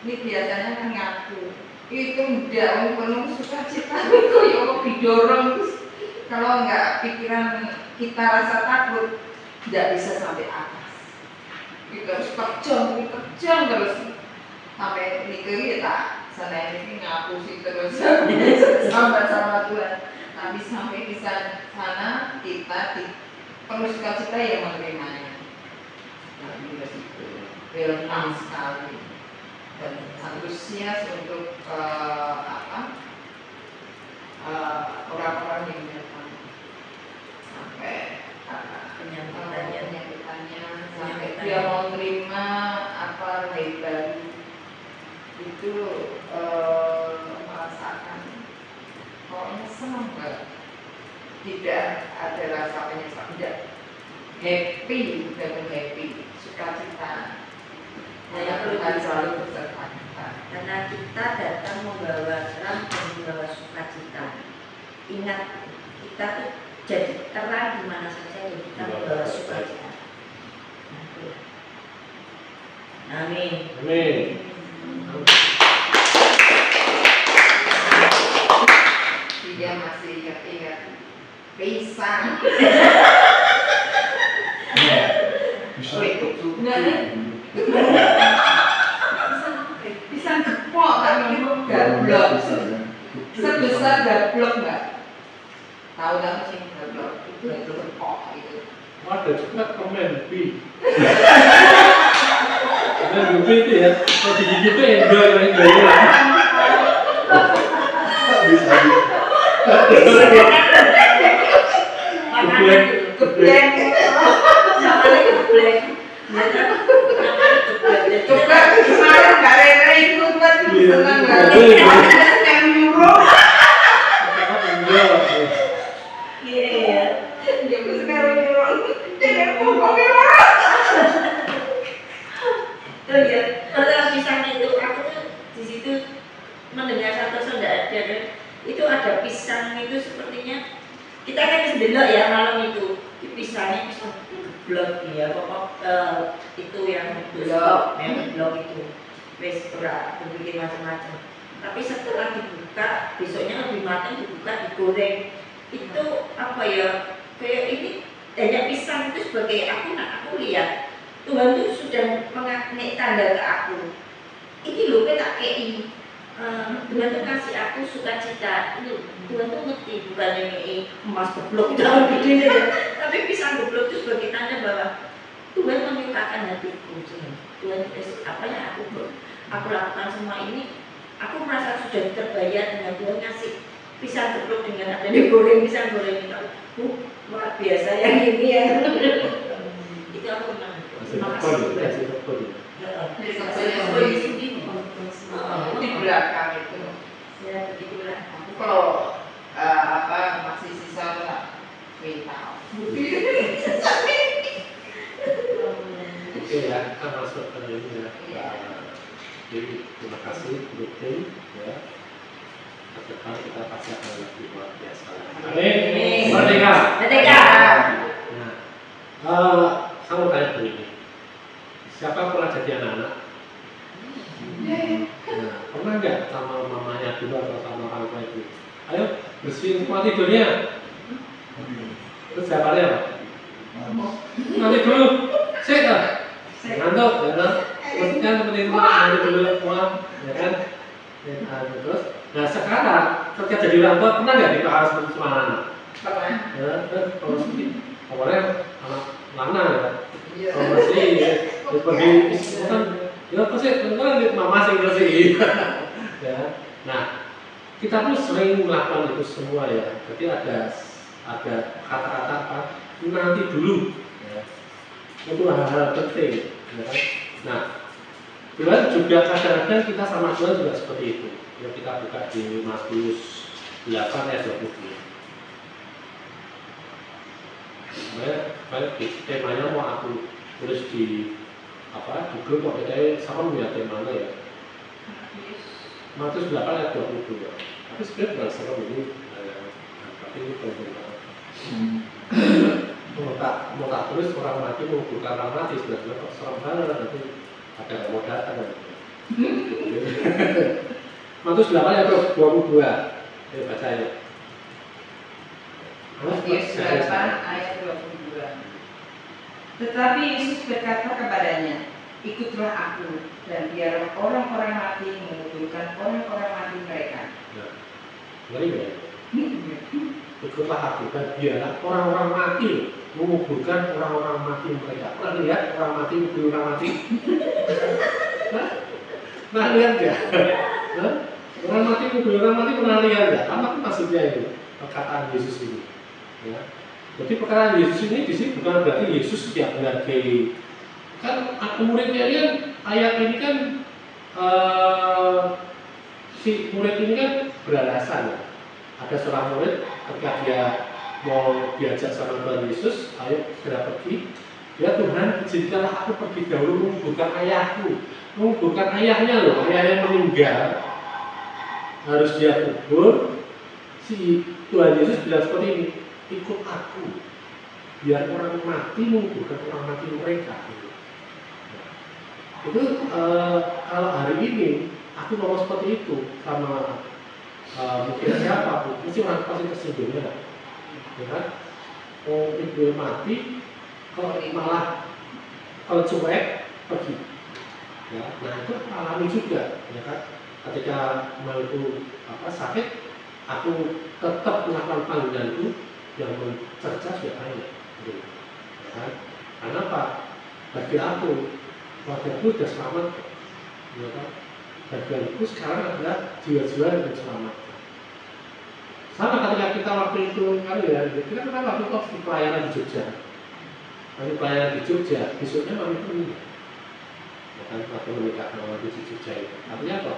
Ini biasanya kan ngaku. Itu udah penuh sukacita, itu ya didorong terus. Kalau nggak pikiran kita rasa takut, tidak bisa sampai atas. Kita harus terjang terus sampai mikir ya sana ini ngapusi terus sampai sama Tuhan. Tapi sampai di sana kita perlu sukacita yang menerimanya. Welcome sekali dan antusias untuk orang-orang yang datang sampai penyambutannya sampai dia mau terima apa baru itu merasakan pokoknya senang banget, tidak ada rasa penyesal, tidak happy, sukacita. Yang perlu Tuhan selalu dijaga. beserta kita. Karena kita datang membawa terang dan membawa sukacita. Ingat, kita tuh jadi terang di mana saja dan kita membawa sukacita. Amin. Amin. Dia masih ingat pisang. Pisang gepok tak minum gablok. Sebesar gablok enggak? Tahu kan sih gablok itu gepok itu. Ada juga komen B. Nah, B itu ya, kalau digigit itu enggak. Bisa. Makanan geblek. Namanya geblek. Coba kemarin Kak Rere ikut kan senang banget. Yang nyuruh. Iya. Dia sekarang nyuruh. Dia ngomongnya orang. Oh iya, masalah pisang itu aku tuh di situ mendengar satu saudara ada itu ada pisang itu sepertinya kita kan sedelok ya malam itu pisangnya pisang blok ya pokok itu yang blok itu wes ora berpikir macam-macam tapi setelah dibuka besoknya lebih matang dibuka digoreng itu apa ya kayak ini banyak pisang itu sebagai aku lihat Tuhan tuh sudah mengasih tanda ke aku ini loh kita kayak Tuhan tuh kasih aku sukacita itu Tuhan tuh ngerti bukan ini emas geblok daun gede ya tapi pisang geblok itu sebagai tanda bahwa Tuhan menyukakan hatiku. Tuhan apa yang aku lakukan semua ini, aku merasa sudah terbayar dengan Tuhan ngasih pisang geprek dengan ada digoreng pisang goreng itu. Luar biasa yang ini ya. Itu aku menang. Terima kasih Tuhan. Di belakang itu. Ya begitulah. Aku kalau masih sisa tak minta. Oke ya, kita masuk ke ini ya. Jadi terima kasih untuk tim ya. Depan kita pasti akan lebih luar biasa. Amin. Merdeka. Merdeka. Nah, saya mau tanya begini. Siapa pernah jadi anak-anak? Nah, pernah nggak sama mamanya dulu atau sama orang tua itu? Ayo bersihin semua tidurnya. Terus jawabannya apa? Nanti dulu, sih kan? Ngantuk, ya kan? Terus kan seperti itu, nanti dulu semua, ya kan? Terus, nah sekarang ketika jadi orang tua pernah nggak dipelihara seperti semua anak? Pernah. Ya, kalau sedikit, awalnya anak mana ya? Kalau masih, terus pergi kan? Ya pasti, kan mama sih bersih. Ya, nah kita pun sering melakukan itu semua ya. Jadi ada kata-kata apa? Nanti dulu. Ya. Itu hal-hal penting. Ya. Nah, Tuhan juga kadang-kadang kita sama Tuhan juga seperti itu. Ya, kita buka di Matius 8 ayat 20. Baik, temanya mau aku tulis di Google kok kita sama punya temanya ya. Matius 8 ayat 22. Tapi sebenarnya bukan serem ini, tapi ini penting banget. Mau tak tulis orang mati mengumpulkan orang mati sebenarnya kok serem banget, nanti ada yang mau datang. Matius 8 ayat 22. Ayo baca ya. Matius 8 ayat 22. Tetapi Yesus berkata kepadanya, ikutlah aku, dan biarlah orang-orang mati menguburkan orang-orang mati mereka. Nah, ngeri nggak ya? Ikutlah aku, dan biarlah orang-orang mati menguburkan orang-orang mati mereka. Pernah lihat orang mati menguburkan orang mati? Nah, lihat nggak? Orang mati menguburkan orang mati pernah lihat nggak? Apa maksudnya itu? Perkataan Yesus ini. Ya. Jadi perkataan Yesus ini di sini bukan berarti Yesus tidak menghargai. Kan muridnya ini kan ayat ini kan si murid ini kan beralasan ya. Ada seorang murid ketika dia mau diajak sama Tuhan Yesus, ayo segera pergi. Ya Tuhan, izinkanlah aku pergi dahulu menguburkan ayahku. Menguburkan ayahnya loh, ayahnya meninggal. Harus dia kubur. Si Tuhan Yesus bilang seperti ini, ikut aku. Biar orang mati menguburkan orang mati mereka. Itu kalau hari ini aku ngomong seperti itu sama mungkin siapa pun, mesti orang pasti tersinggung ya, kan? Oh ibu mati, kalau malah kalau cuek pergi, ya. Nah itu alami juga, ya kan? Ketika mau itu sakit, aku tetap melakukan panggilanku yang mencerca ya ayah, gitu. Ya kan? Karena apa? Bagi aku keluargaku sudah selamat, ya kan? Bagianku sekarang adalah jiwa-jiwa yang selamat. Sama ketika kita waktu itu kita kan waktu itu di pelayanan di Jogja. Waktu pelayanan di Jogja, besoknya kami itu menikah. Ya kan, waktu menikah di Jogja itu. Artinya apa?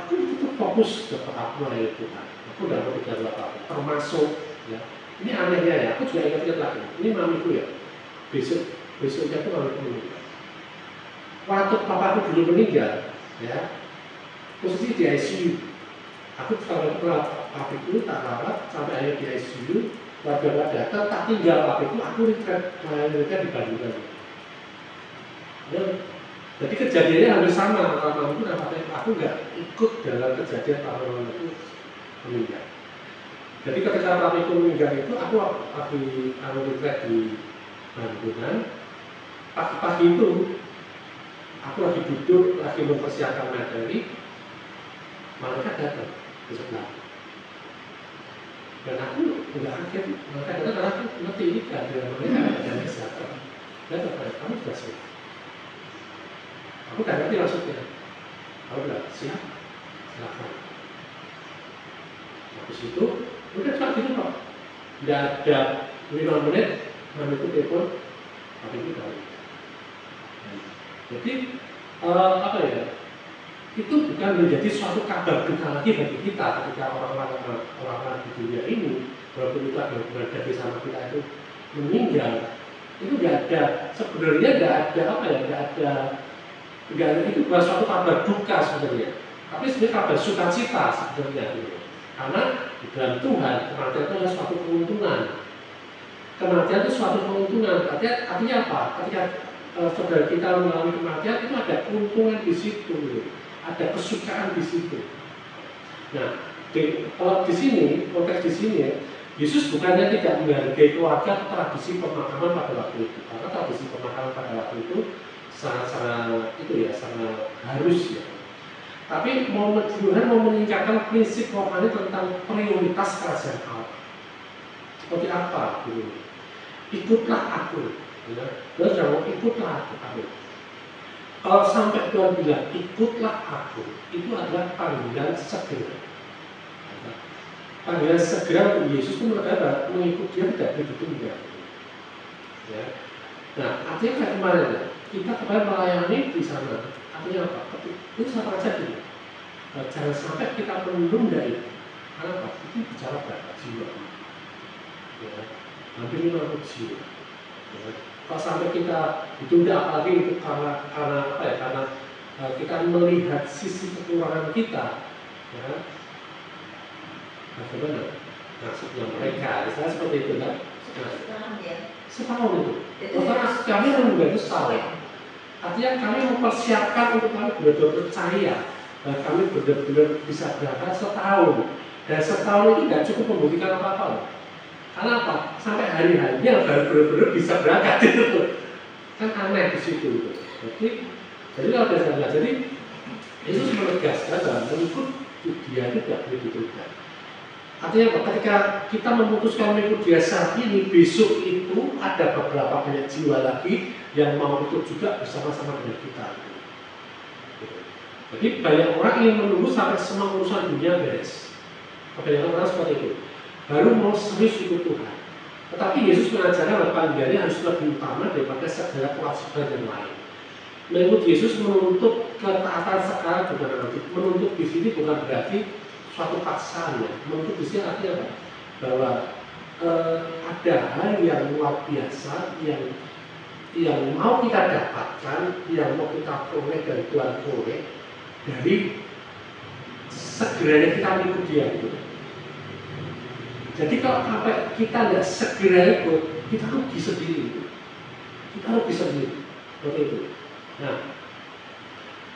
Aku tetap fokus kepada aku melayani Tuhan. Aku tidak mau tinggal apa-apa. Termasuk, ya. Ini anehnya ya. Aku juga ingat lagi. Ini mamiku ya. Besoknya aku mamiku menikah. Waktu papaku dulu meninggal, ya, posisi di ICU. Aku kalau papiku tak rawat sampai akhirnya di ICU, warga datang tak tinggal papiku, aku retret di Bandung. Ya, jadi kejadiannya hampir sama antara mamaku dan papiku. Aku nggak ikut dalam kejadian papaku itu meninggal. Jadi ketika papiku meninggal itu, aku lagi retret di Bandungan. Pagi-pagi itu aku lagi duduk, lagi mempersiapkan materi, malaikat datang ke sebelah. Dan aku nggak kaget, malaikat datang karena aku ngerti ini keadaan mereka ada yang kesehatan. Saya bertanya, kamu sudah siap? Aku tidak ngerti maksudnya. Kamu bilang, siap? Silakan. Habis itu, udah cuma gitu kok. Tidak ada 5 menit, kami itu telepon, tapi itu dari. Jadi, apa ya? Itu bukan menjadi suatu kabar duka lagi bagi kita ketika orang-orang di dunia ini, walaupun itu ada berada bersama kita itu meninggal, itu nggak ada, sebenarnya nggak ada itu bukan suatu kabar duka sebenarnya, tapi sebenarnya kabar sukacita sebenarnya gitu. Karena di dalam Tuhan kematian itu adalah suatu keuntungan. Kematian itu suatu keuntungan. Artinya apa? Ketika saudara kita mengalami kematian itu ada keuntungan di situ, gitu. Ada kesukaan di situ. Nah, kalau di sini, konteks di sini ya, Yesus bukannya tidak menghargai keluarga tradisi pemakaman pada waktu itu, karena tradisi pemakaman pada waktu itu sangat harus ya. Tapi Tuhan mau meningkatkan prinsip rohani tentang prioritas kerajaan Allah. Seperti apa? Gitu. Ikutlah aku. Ya. Terus jangan ikutlah aku. Kalau sampai Tuhan bilang ikutlah aku, itu adalah panggilan segera. Panggilan segera untuk Yesus itu menurut mengikut dia tidak begitu enggak. Ya. Nah, artinya kayak kemarin ya, kita kemarin melayani di sana. Artinya apa? Itu sama saja gitu. Jangan sampai kita menunda itu. Karena apa? Itu bicara berapa jiwa. Ya. Hampir 50 jiwa. Ya. Kalau sampai kita ditunda, apalagi itu karena apa ya? Karena kita melihat sisi kekurangan kita, ya. Bagaimana maksudnya mereka? Misalnya seperti itu kan? Setahun itu. Karena kami menunggu itu setahun. Artinya kami mempersiapkan untuk kami benar-benar percaya dan kami benar-benar bisa berangkat setahun. Dan setahun itu tidak cukup membuktikan apa-apa. Karena apa? Sampai hari-harinya baru benar-benar bisa berangkat itu. Kan aneh di situ. Jadi kalau ada jadi Yesus menegaskan bahwa mengikut dia tidak boleh ditunda. Artinya apa? Ketika kita memutuskan mengikut dia saat ini, besok itu ada beberapa banyak jiwa lagi yang mau ikut juga bersama-sama dengan kita. Jadi banyak orang yang menunggu sampai semua urusan dunia beres. Kebanyakan orang seperti itu. Baru mau serius ikut Tuhan. Tetapi Yesus mengajarkan bahwa panggilannya harus lebih utama daripada segala kewajiban yang lain. Mengikut Yesus menuntut ketaatan sekarang bukan nanti. Menuntut di sini bukan berarti suatu paksaan ya. Menuntut di sini artinya apa? Bahwa ada hal yang luar biasa yang mau kita dapatkan, yang mau kita peroleh dari Tuhan peroleh dari segeranya kita mengikut Dia gitu. Jadi kalau sampai kita tidak segera ikut, kita rugi sendiri. Kita rugi sendiri. Seperti itu. Nah,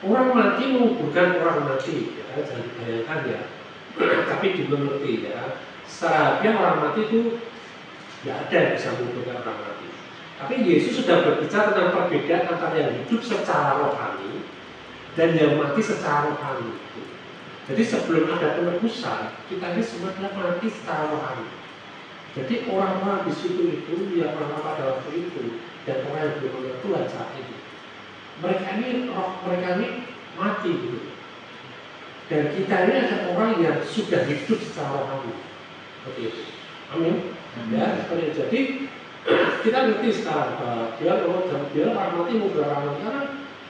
orang mati menguburkan orang mati, ya, jangan dibayangkan ya. Tapi dimengerti ya. Seharusnya orang mati itu tidak ada yang bisa menguburkan orang mati. Tapi Yesus sudah berbicara tentang perbedaan antara yang hidup secara rohani dan yang mati secara rohani. Jadi sebelum ada penebusan, kita ini semua adalah mati secara rohani. Jadi orang-orang di situ itu, yang orang pada waktu itu, dan orang yang belum mengenal Tuhan saat itu, mereka ini mati gitu. Dan kita ini adalah orang yang sudah hidup secara rohani. Seperti itu. Amin. Ya, seperti itu. Jadi kita ngerti sekarang bahwa dia orang mati mau orang mati karena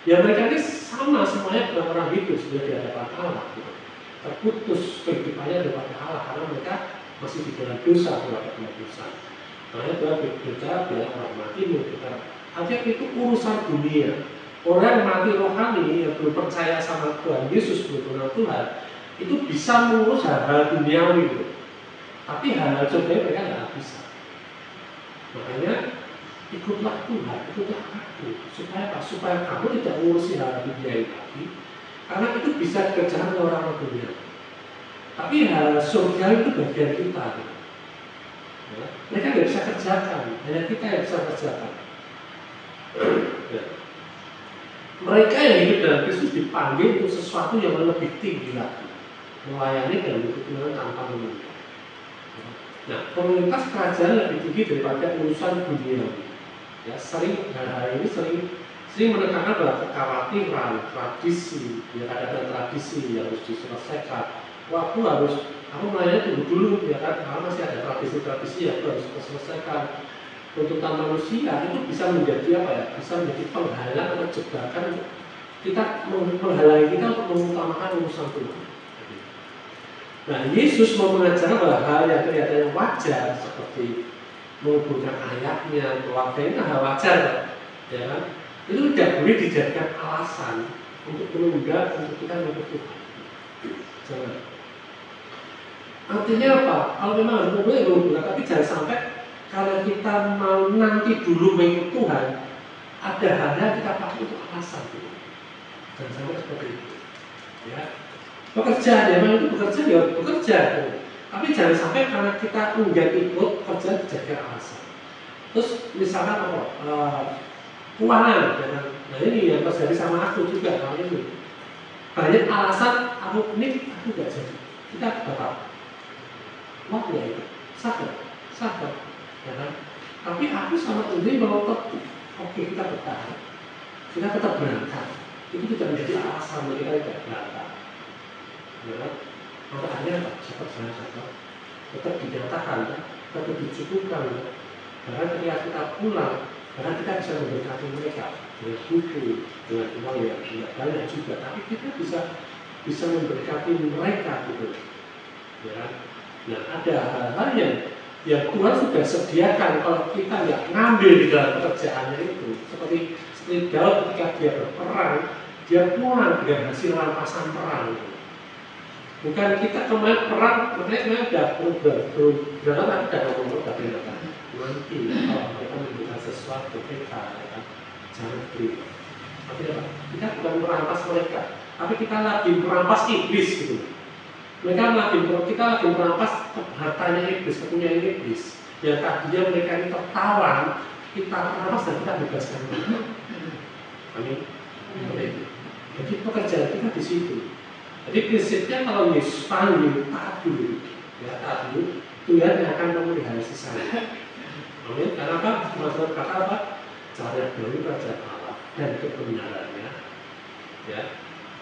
ya mereka ini sama semuanya dengan orang hidup sudah di hadapan Allah. Gitu. Terputus kehidupannya daripada Allah karena mereka masih di dalam dosa terhadap dosa. Makanya Tuhan berbicara biar orang mati berbicara. Artinya itu urusan dunia. Orang yang mati rohani yang belum percaya sama Tuhan Yesus belum kenal Tuhan itu bisa mengurus hal-hal duniawi itu. Tapi hal-hal surgawi mereka nggak bisa. Makanya ikutlah Tuhan, ikutlah aku supaya apa? Supaya kamu tidak mengurusi hal duniawi lagi. Karena itu bisa dikerjakan oleh orang dunia. Tapi hal surga itu bagian kita. Ya. Mereka tidak bisa kerjakan, hanya kita yang bisa kerjakan. Ya. Mereka yang hidup dalam Kristus dipanggil untuk sesuatu yang lebih tinggi lagi, melayani dan mengikuti Tuhan tanpa menunda. Nah, prioritas kerajaan lebih tinggi daripada urusan dunia. Ya, hari ini sering menekankan bahwa kekhawatiran, tradisi, ya ada tradisi yang harus diselesaikan. Wah, aku melayani tunggu dulu, ya kan? Karena masih ada tradisi-tradisi yang harus diselesaikan. Tuntutan manusia itu bisa menjadi apa ya? Bisa menjadi penghalang atau jebakan untuk kita menghalangi kita untuk mengutamakan urusan Tuhan. Nah, Yesus mau mengajarkan bahwa hal yang kelihatannya wajar seperti menghubungkan ayahnya, keluarga ini hal wajar, ya kan? Itu tidak boleh dijadikan alasan untuk menunda untuk kita mengikut Tuhan. Jangan. Artinya apa? Kalau memang harus menghubungkan, tapi jangan sampai kalau kita mau nanti dulu mengikut Tuhan, ada hal-hal kita pakai untuk alasan gitu. Jangan sampai seperti itu. Ya. Pekerjaan, ya memang itu bekerja. Tapi jangan sampai karena kita enggan ikut kerja dijadikan alasan. Terus misalkan apa? Keuangan, ya kan? Nah ini yang terjadi sama aku juga kali ini. Banyak alasan aku nggak jadi. Kita batal. Wah ya itu, sadar, ya kan? Tapi aku sama Indri mau tetap, oke kita bertahan, kita tetap berangkat. Itu tidak menjadi alasan bagi kita tidak berangkat. Ya kan? Makanya apa? Cepat berangkat, tetap dinyatakan, tetap dicukupkan. Bahkan ketika kita pulang, bahkan kita bisa memberkati mereka dengan buku, dengan uang yang tidak banyak juga, tapi kita bisa memberkati mereka gitu, ya kan? Nah ada hal-hal yang Tuhan sudah sediakan kalau kita nggak ngambil di dalam pekerjaannya itu, seperti Daud ketika dia berperang, dia pulang dengan hasil rampasan perang. Bukan kita kemarin perang, makanya ada berangkat ada ngomong tapi nanti kalau mereka membutuhkan sesuatu kita kan jangan beri. Tapi apa? Kita bukan merampas mereka, tapi kita lagi merampas iblis gitu. Kita lagi merampas hartanya iblis, kepunyaan iblis. Yang tadinya mereka ini tertawan, kita rampas dan kita bebaskan mereka. Amin. Jadi pekerjaan kita di situ. Jadi prinsipnya kalau Yesus panggil taat dulu, ya taat dulu, Tuhan yang akan memelihara sisanya. Amin. Karena apa? Maksud kata apa? Cari dulu kerajaan Allah dan kebenarannya, ya.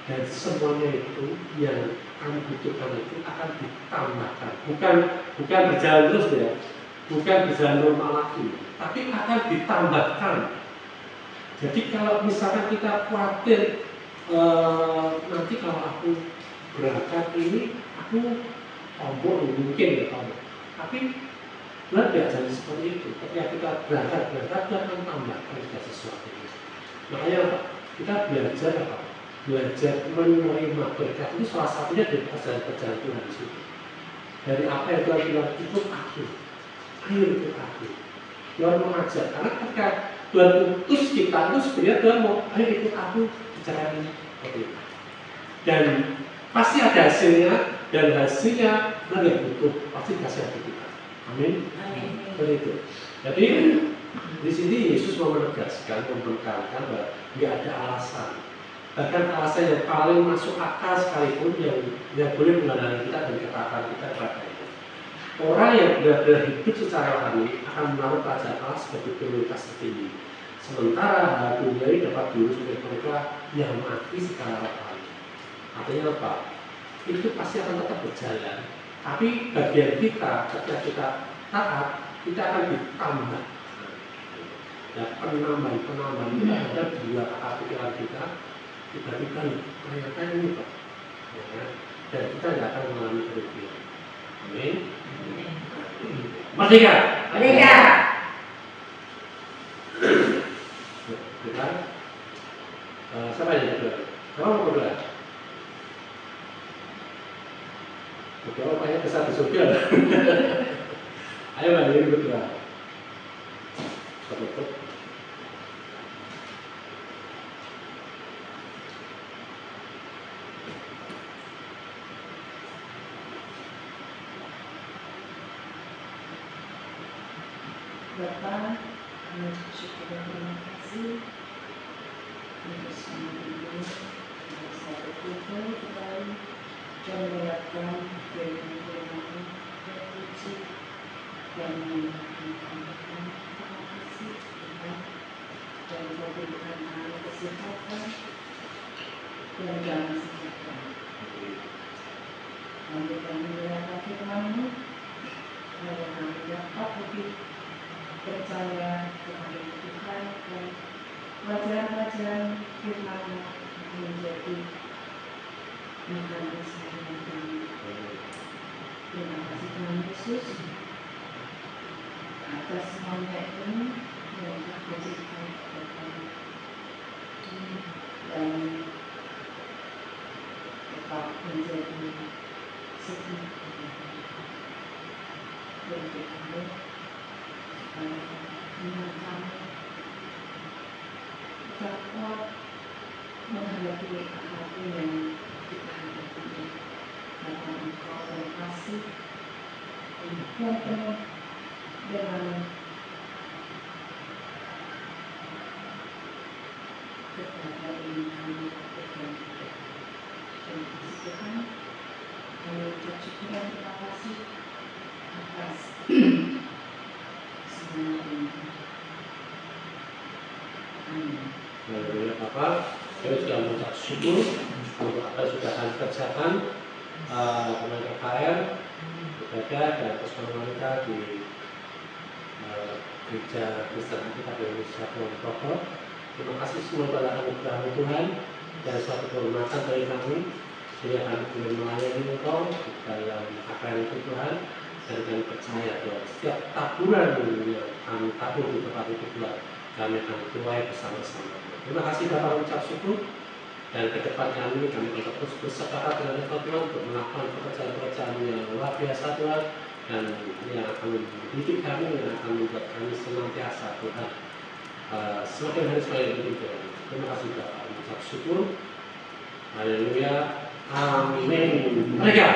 Dan semuanya itu yang kamu butuhkan itu akan ditambahkan. Bukan berjalan terus ya, bukan berjalan normal lagi, tapi akan ditambahkan. Jadi kalau misalkan kita khawatir nanti kalau aku berangkat ini aku tombol mungkin ya tombol, tapi Tuhan tidak jadi seperti itu. Ketika kita berangkat Tuhan akan tambahkan segala sesuatu. Makanya kita belajar apa? Belajar menerima berkat itu salah satunya dari perjalanan Tuhan di situ. Dari apa yang Tuhan bilang ikut aku, ayo ikut aku. Tuhan mengajak karena ketika Tuhan utus kita itu sebenarnya Tuhan mau ayo ikut aku bicara ini seperti itu. Dan pasti ada hasilnya dan hasilnya Tuhan yang butuh pasti kasih hati kita. Amin. Seperti itu. Jadi di sini Yesus mau menegaskan, menekankan bahwa tidak ada alasan. Bahkan alasan yang paling masuk akal sekalipun yang boleh menghalangi kita dan ketaatan kita kepada itu. Orang yang benar-benar hidup secara rohani akan menaruh kerajaan Allah sebagai prioritas tertinggi. Sementara hal dunia ini dapat diurus oleh mereka yang mati secara rohani. Artinya apa? Itu pasti akan tetap berjalan. Tapi bagian kita ketika kita taat, kita akan ditambah. Ya, penambahan itu ada dua akal pikiran kita. Tiba-tiba ternyata ini Pak, ya, dan kita tidak akan mengalami kerugian. Amin. Merdeka. Siapa yang berdoa? Siapa mau berdoa? Berdoa banyak besar di surga. Ayo mari berdoa. Tutup. Bapa, kami bersyukur dan terima kasih untuk semua ini yang saya berkumpul kembali dan mendengarkan firman-Mu dan puji dan mengucapkan terima kasih Tuhan saya kepada Tuhan dan pelajaran-pelajaran firman-Nya menjadi makanan sehari-hari kami. Terima kasih Tuhan Yesus atas semuanya ini yang telah berikan kepada kami dan tetap menjadi setia bagi kami supaya iman kami tetap kuat menghadapi apapun yang kita hadapi karena Engkau berkasih Engkau penuh dengan kepada ini kami lakukan. Terima kasih Tuhan. Kami ucap syukur dan terima kasih atas semua ini. Amin. Haleluya Bapak, saya sudah mengucap syukur untuk apa yang sudah kami kerjakan dengan KKR, ibadah dan persekutuan wanita di gereja Kristen kita di Indonesia Pondok. Terima kasih semua pada anugerah Tuhan dan suatu kehormatan dari kami sehingga kami boleh melayani Engkau di dalam KKR itu Tuhan, dan kami percaya bahwa setiap taburan yang kami tabur di tempat itu Tuhan, kami akan tuai bersama-sama. Terima kasih Bapak, ucap syukur. Dan ke depan kami akan terus bersepakat dengan Engkau Tuhan untuk melakukan pekerjaan-pekerjaan yang luar biasa Tuhan, dan yang akan mendidik kami, yang akan membuat kami senantiasa Tuhan semakin hari semakin lebih Tuhan. Terima kasih Bapak, ucap syukur. Haleluya. Amin. Mereka.